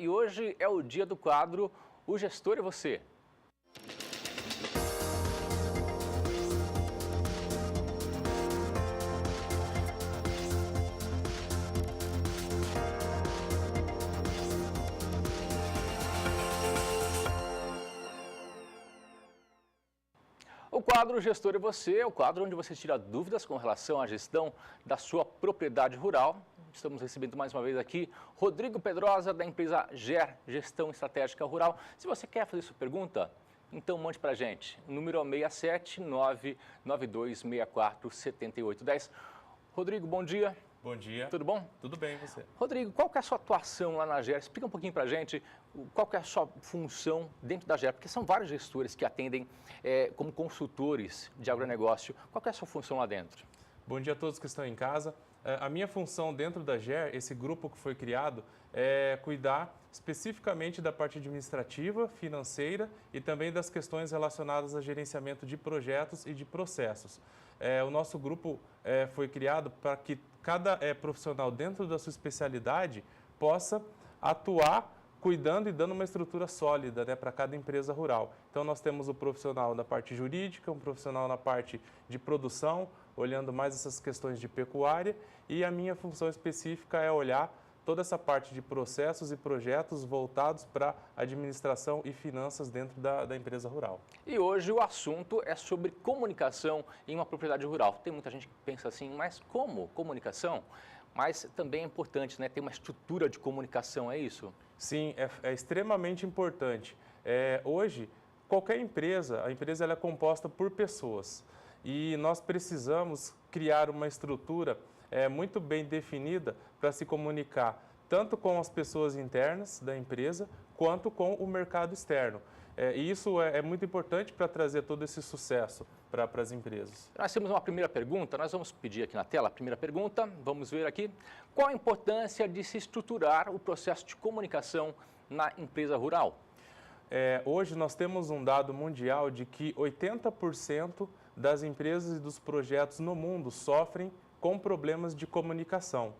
e hoje é o dia do quadro O Gestor e Você. O quadro Gestor e Você é o quadro onde você tira dúvidas com relação à gestão da sua propriedade rural. Estamos recebendo mais uma vez aqui Rodrigo Pedrosa, da empresa GER, Gestão Estratégica Rural. Se você quer fazer sua pergunta, então mande para a gente. O número é 67992647810. Rodrigo, bom dia. Bom dia. Tudo bom? Tudo bem, e você? Rodrigo, qual que é a sua atuação lá na GER? Explica um pouquinho para a gente qual que é a sua função dentro da GER, porque são vários gestores que atendem como consultores de agronegócio. Qual que é a sua função lá dentro? Bom dia a todos que estão em casa. A minha função dentro da GER, esse grupo que foi criado, é cuidar especificamente da parte administrativa, financeira e também das questões relacionadas a gerenciamento de projetos e de processos. O nosso grupo foi criado para que cada profissional dentro da sua especialidade possa atuar cuidando e dando uma estrutura sólida, né, para cada empresa rural. Então nós temos o profissional na parte jurídica, um profissional na parte de produção, olhando mais essas questões de pecuária, e a minha função específica é olhar toda essa parte de processos e projetos voltados para administração e finanças dentro da empresa rural. E hoje o assunto é sobre comunicação em uma propriedade rural. Tem muita gente que pensa assim, mas como comunicação? Mas também é importante, né, ter uma estrutura de comunicação, é isso? Sim, é extremamente importante. Hoje, qualquer empresa, a empresa ela é composta por pessoas e nós precisamos criar uma estrutura muito bem definida para se comunicar tanto com as pessoas internas da empresa quanto com o mercado externo. E isso é muito importante para trazer todo esse sucesso para as empresas. Nós temos uma primeira pergunta, nós vamos pedir aqui na tela a primeira pergunta, vamos ver aqui. Qual a importância de se estruturar o processo de comunicação na empresa rural? Hoje nós temos um dado mundial de que 80% das empresas e dos projetos no mundo sofrem com problemas de comunicação.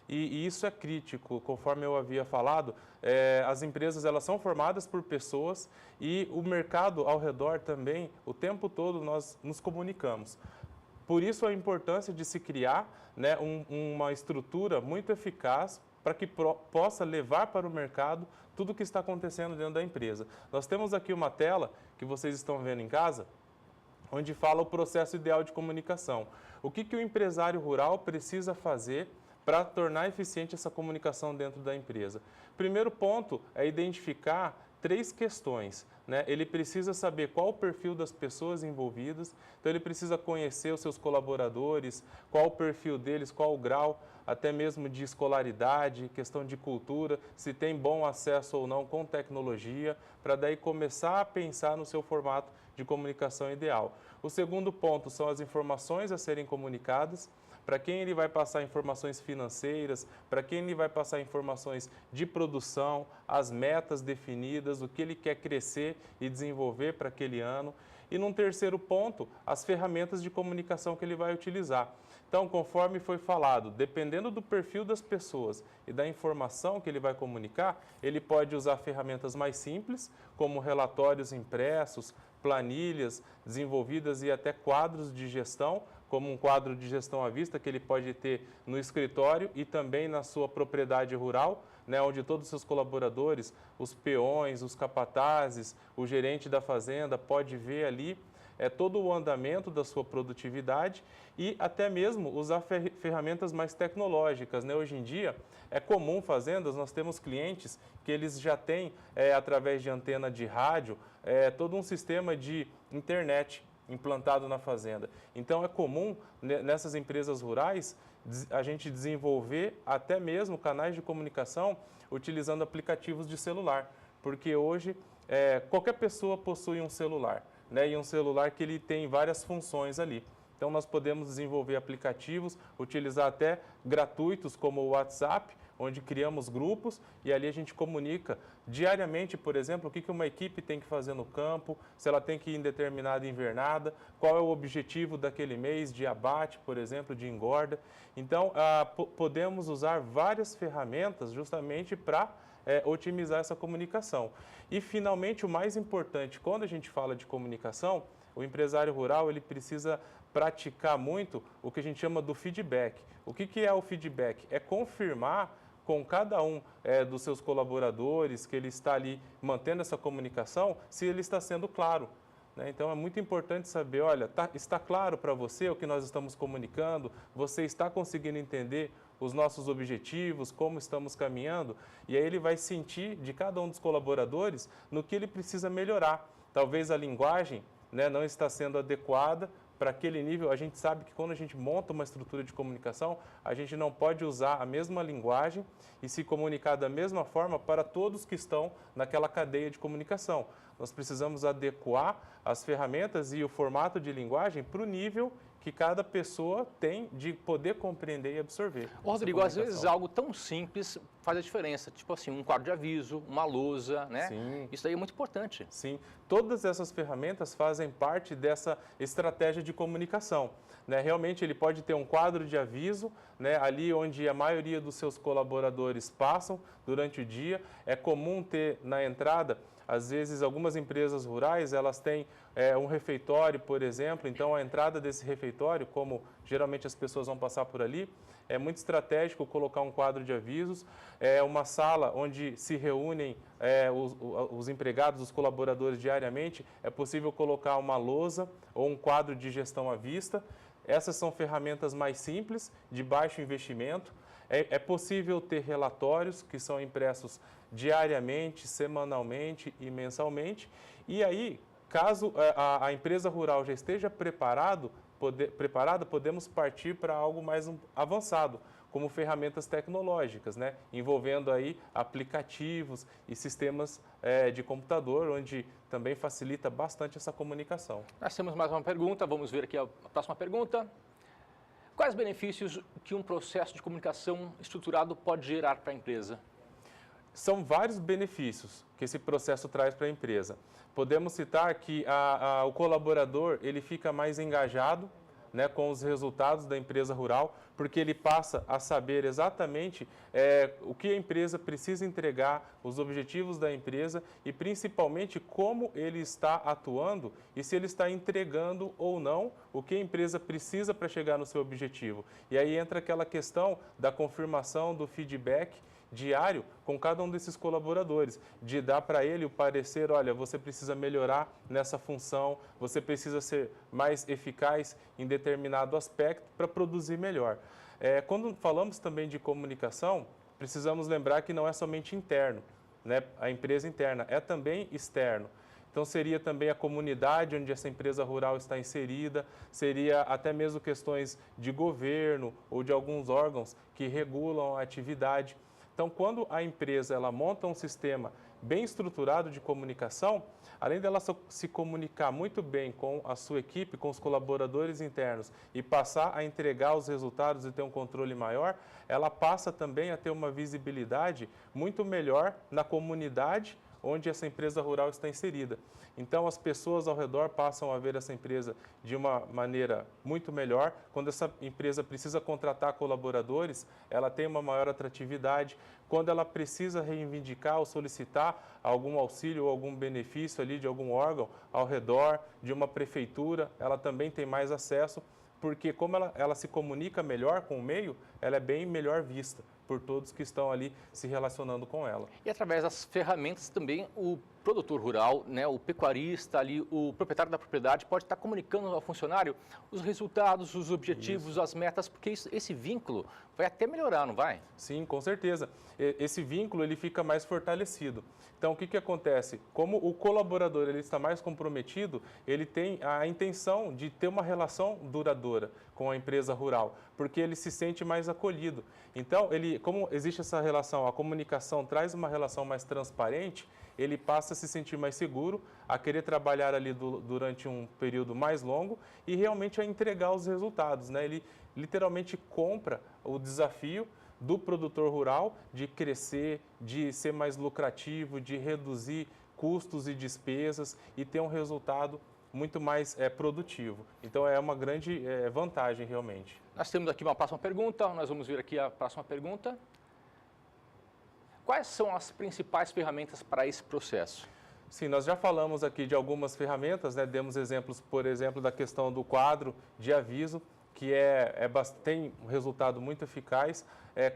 E isso é crítico, conforme eu havia falado, as empresas elas são formadas por pessoas e o mercado ao redor também, o tempo todo nós nos comunicamos. Por isso a importância de se criar, né, uma estrutura muito eficaz para que possa levar para o mercado tudo o que está acontecendo dentro da empresa. Nós temos aqui uma tela que vocês estão vendo em casa, onde fala o processo ideal de comunicação. O que o empresário rural precisa fazer para tornar eficiente essa comunicação dentro da empresa? Primeiro ponto é identificar 3 questões, né? Ele precisa saber qual o perfil das pessoas envolvidas, então ele precisa conhecer os seus colaboradores, qual o perfil deles, qual o grau, até mesmo de escolaridade, questão de cultura, se tem bom acesso ou não com tecnologia, para daí começar a pensar no seu formato de comunicação ideal. O segundo ponto são as informações a serem comunicadas, para quem ele vai passar informações financeiras, para quem ele vai passar informações de produção, as metas definidas, o que ele quer crescer e desenvolver para aquele ano. E num terceiro ponto, as ferramentas de comunicação que ele vai utilizar. Então, conforme foi falado, dependendo do perfil das pessoas e da informação que ele vai comunicar, ele pode usar ferramentas mais simples, como relatórios impressos, planilhas desenvolvidas e até quadros de gestão, como um quadro de gestão à vista que ele pode ter no escritório e também na sua propriedade rural, né, onde todos os seus colaboradores, os peões, os capatazes, o gerente da fazenda pode ver ali todo o andamento da sua produtividade e até mesmo usar ferramentas mais tecnológicas, né? Hoje em dia é comum fazendas, nós temos clientes que eles já têm, através de antena de rádio, todo um sistema de internet implantado na fazenda. Então é comum nessas empresas rurais a gente desenvolver até mesmo canais de comunicação utilizando aplicativos de celular, porque hoje qualquer pessoa possui um celular, né, e um celular que ele tem várias funções ali. Então nós podemos desenvolver aplicativos, utilizar até gratuitos como o WhatsApp, onde criamos grupos e ali a gente comunica diariamente, por exemplo, o que uma equipe tem que fazer no campo, se ela tem que ir em determinada invernada, qual é o objetivo daquele mês de abate, por exemplo, de engorda. Então, podemos usar várias ferramentas justamente para otimizar essa comunicação. E, finalmente, o mais importante, quando a gente fala de comunicação, o empresário rural ele precisa praticar muito o que a gente chama do feedback. O que é o feedback? É confirmar com cada um dos seus colaboradores que ele está ali mantendo essa comunicação, se ele está sendo claro. Então, é muito importante saber, olha, está claro para você o que nós estamos comunicando? Você está conseguindo entender os nossos objetivos, como estamos caminhando? E aí ele vai sentir de cada um dos colaboradores no que ele precisa melhorar. Talvez a linguagem não está sendo adequada para aquele nível. A gente sabe que quando a gente monta uma estrutura de comunicação, a gente não pode usar a mesma linguagem e se comunicar da mesma forma para todos que estão naquela cadeia de comunicação. Nós precisamos adequar as ferramentas e o formato de linguagem para o nível que cada pessoa tem de poder compreender e absorver. Rodrigo, às vezes algo tão simples faz a diferença, tipo assim, um quadro de aviso, uma lousa, né? Sim. Isso aí é muito importante. Sim, todas essas ferramentas fazem parte dessa estratégia de comunicação. Realmente ele pode ter um quadro de aviso, ali onde a maioria dos seus colaboradores passam durante o dia. É comum ter na entrada, às vezes algumas empresas rurais, elas têm um refeitório, por exemplo, então a entrada desse refeitório, como geralmente as pessoas vão passar por ali, é muito estratégico colocar um quadro de avisos, uma sala onde se reúnem os empregados, os colaboradores diariamente, é possível colocar uma lousa ou um quadro de gestão à vista. Essas são ferramentas mais simples, de baixo investimento. É possível ter relatórios que são impressos diariamente, semanalmente e mensalmente. E aí, caso a empresa rural já esteja preparada, podemos partir para algo mais avançado, como ferramentas tecnológicas, envolvendo aí aplicativos e sistemas de computador, onde também facilita bastante essa comunicação. Nós temos mais uma pergunta, vamos ver aqui a próxima pergunta. Quais benefícios que um processo de comunicação estruturado pode gerar para a empresa? São vários benefícios que esse processo traz para a empresa. Podemos citar que o colaborador ele fica mais engajado com os resultados da empresa rural, porque ele passa a saber exatamente o que a empresa precisa entregar, os objetivos da empresa e principalmente como ele está atuando e se ele está entregando ou não o que a empresa precisa para chegar no seu objetivo. E aí entra aquela questão da confirmação do feedback diário com cada um desses colaboradores, de dar para ele o parecer, olha, você precisa melhorar nessa função, você precisa ser mais eficaz em determinado aspecto para produzir melhor. Quando falamos também de comunicação, precisamos lembrar que não é somente interno, a empresa interna, é também externo. Então, seria também a comunidade onde essa empresa rural está inserida, seria até mesmo questões de governo ou de alguns órgãos que regulam a atividade. Então, quando a empresa ela monta um sistema bem estruturado de comunicação, além dela se comunicar muito bem com a sua equipe, com os colaboradores internos e passar a entregar os resultados e ter um controle maior, ela passa também a ter uma visibilidade muito melhor na comunidade onde essa empresa rural está inserida. Então, as pessoas ao redor passam a ver essa empresa de uma maneira muito melhor. Quando essa empresa precisa contratar colaboradores, ela tem uma maior atratividade. Quando ela precisa reivindicar ou solicitar algum auxílio ou algum benefício ali de algum órgão ao redor, de uma prefeitura, ela também tem mais acesso, porque como ela se comunica melhor com o meio, ela é bem melhor vista por todos que estão ali se relacionando com ela. E através das ferramentas também o produtor rural, o pecuarista ali, o proprietário da propriedade pode estar comunicando ao funcionário os resultados, os objetivos, Isso. As metas, porque esse vínculo vai até melhorar, não vai? Sim, com certeza. Esse vínculo ele fica mais fortalecido. Então, o que acontece? Como o colaborador ele está mais comprometido, ele tem a intenção de ter uma relação duradoura com a empresa rural, porque ele se sente mais acolhido. Então, como existe essa relação, a comunicação traz uma relação mais transparente, ele passa a se sentir mais seguro, a querer trabalhar ali durante um período mais longo e realmente a entregar os resultados. Ele literalmente compra o desafio do produtor rural de crescer, de ser mais lucrativo, de reduzir custos e despesas e ter um resultado muito mais produtivo. Então, é uma grande vantagem, realmente. Nós temos aqui uma próxima pergunta, nós vamos ver aqui a próxima pergunta. Quais são as principais ferramentas para esse processo? Sim, nós já falamos aqui de algumas ferramentas, né? Demos exemplos, por exemplo, da questão do quadro de aviso, que tem um resultado muito eficaz.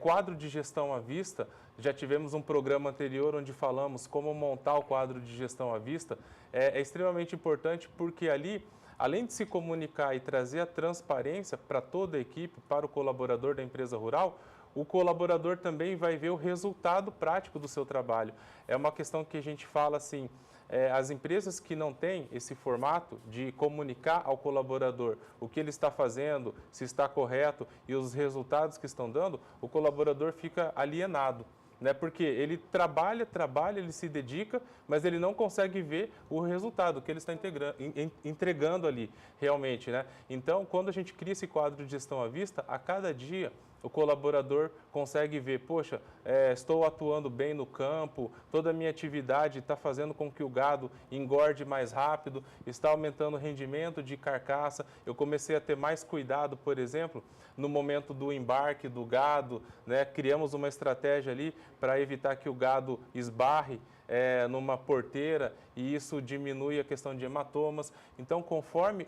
Quadro de gestão à vista, já tivemos um programa anterior onde falamos como montar o quadro de gestão à vista. É extremamente importante porque ali, além de se comunicar e trazer a transparência para toda a equipe, para o colaborador da empresa rural, o colaborador também vai ver o resultado prático do seu trabalho. É uma questão que a gente fala assim, as empresas que não têm esse formato de comunicar ao colaborador o que ele está fazendo, se está correto e os resultados que estão dando, o colaborador fica alienado. Né? Porque ele trabalha, ele se dedica, mas ele não consegue ver o resultado que ele está entregando ali realmente. Né? Então, quando a gente cria esse quadro de gestão à vista, a cada dia o colaborador consegue ver, poxa, estou atuando bem no campo, toda a minha atividade está fazendo com que o gado engorde mais rápido, está aumentando o rendimento de carcaça, eu comecei a ter mais cuidado, por exemplo, no momento do embarque do gado, né? Criamos uma estratégia ali para evitar que o gado esbarre numa porteira e isso diminui a questão de hematomas. Então, conforme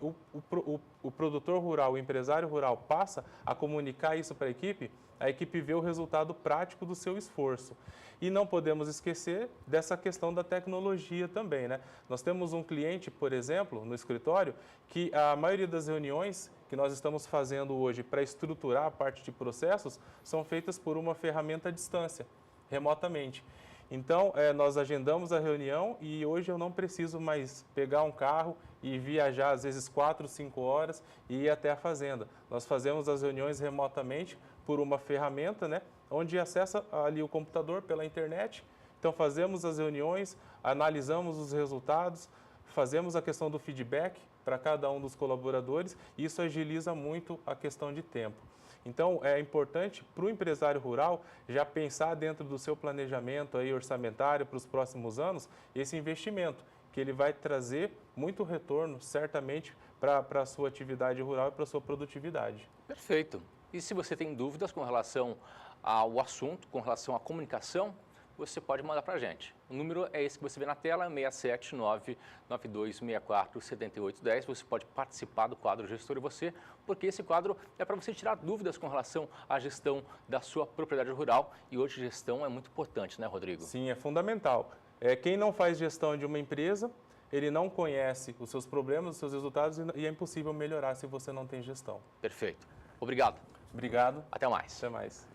o produtor rural, o empresário rural passa a comunicar isso para a equipe vê o resultado prático do seu esforço. E não podemos esquecer dessa questão da tecnologia também, né? Nós temos um cliente, por exemplo, no escritório, que a maioria das reuniões que nós estamos fazendo hoje para estruturar a parte de processos são feitas por uma ferramenta à distância, remotamente. Então, nós agendamos a reunião e hoje eu não preciso mais pegar um carro e viajar, às vezes, 4, 5 horas e ir até a fazenda. Nós fazemos as reuniões remotamente por uma ferramenta, né, onde acessa ali o computador pela internet. Então, fazemos as reuniões, analisamos os resultados, fazemos a questão do feedback para cada um dos colaboradores e isso agiliza muito a questão de tempo. Então, é importante para o empresário rural já pensar dentro do seu planejamento aí, orçamentário para os próximos anos, esse investimento, que ele vai trazer muito retorno, certamente, para a sua atividade rural e para a sua produtividade. Perfeito. E se você tem dúvidas com relação ao assunto, com relação à comunicação, você pode mandar para a gente. O número é esse que você vê na tela, 679-9264-7810. Você pode participar do quadro Gestor e Você, porque esse quadro é para você tirar dúvidas com relação à gestão da sua propriedade rural. E hoje gestão é muito importante, né, Rodrigo? Sim, é fundamental. Quem não faz gestão de uma empresa, ele não conhece os seus problemas, os seus resultados e é impossível melhorar se você não tem gestão. Perfeito. Obrigado. Obrigado. Até mais. Até mais.